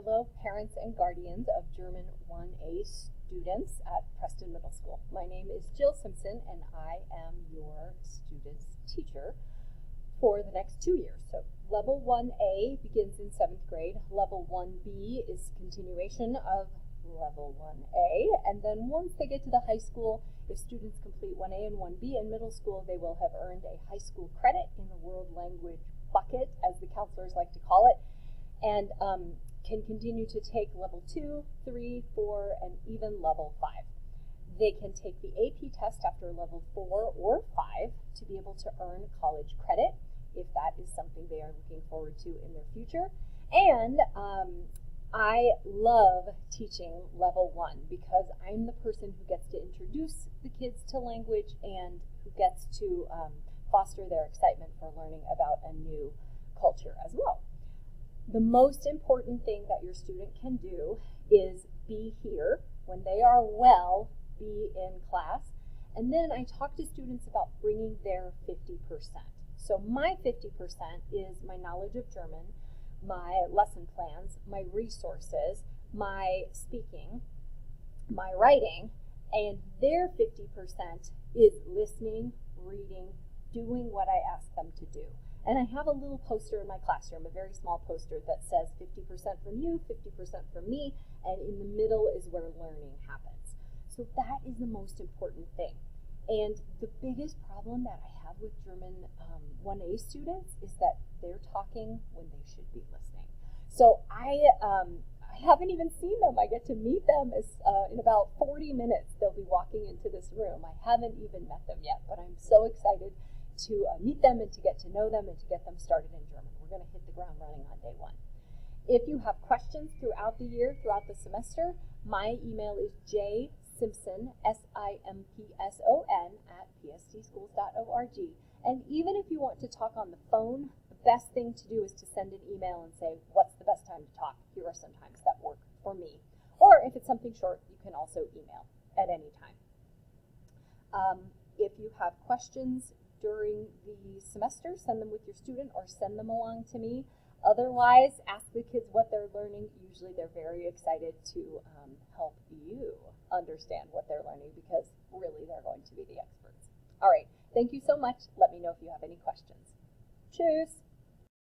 Hello, parents and guardians of German 1A students at Preston Middle School. My name is Jill Simpson, and I am your student's teacher for the next 2 years. So Level 1A begins in 7th grade. Level 1B is continuation of Level 1A. And then once they get to the high school, if students complete 1A and 1B in middle school, they will have earned a high school credit in the world language bucket, as the counselors like to call it, and can continue to take level 2, 3, 4, and even level 5. They can take the AP test after level 4 or 5 to be able to earn college credit if that is something they are looking forward to in their future. And I love teaching level 1 because I'm the person who gets to introduce the kids to language and who gets to foster their excitement for learning about a new culture as well. The most important thing that your student can do is be here. When they are well, be in class. And then I talk to students about bringing their 50%. So my 50% is my knowledge of German, my lesson plans, my resources, my speaking, my writing, and their 50% is listening, reading, doing what I ask them to do. And I have a little poster in my classroom, a very small poster that says 50% from you, 50% from me, and in the middle is where learning happens. So that is the most important thing. And the biggest problem that I have with German 1A students is that they're talking when they should be listening. So I haven't even seen them. I get to meet them in about 40 minutes. They'll be walking into this room. I haven't even met them yet, but I'm so excited to meet them and to get to know them and to get them started in German. We're going to hit the ground running on day 1. If you have questions throughout the year, throughout the semester, my email is jsimpson, SIMPSON, @pstschools.org. And even if you want to talk on the phone, the best thing to do is to send an email and say, what's the best time to talk? Here are some times that work for me. Or if it's something short, you can also email at any time. If you have questions during the semester, send them with your student or send them along to me. Otherwise, ask the kids what they're learning. Usually they're very excited to help you understand what they're learning because really they're going to be the experts. All right, thank you so much. Let me know if you have any questions. Tschüss.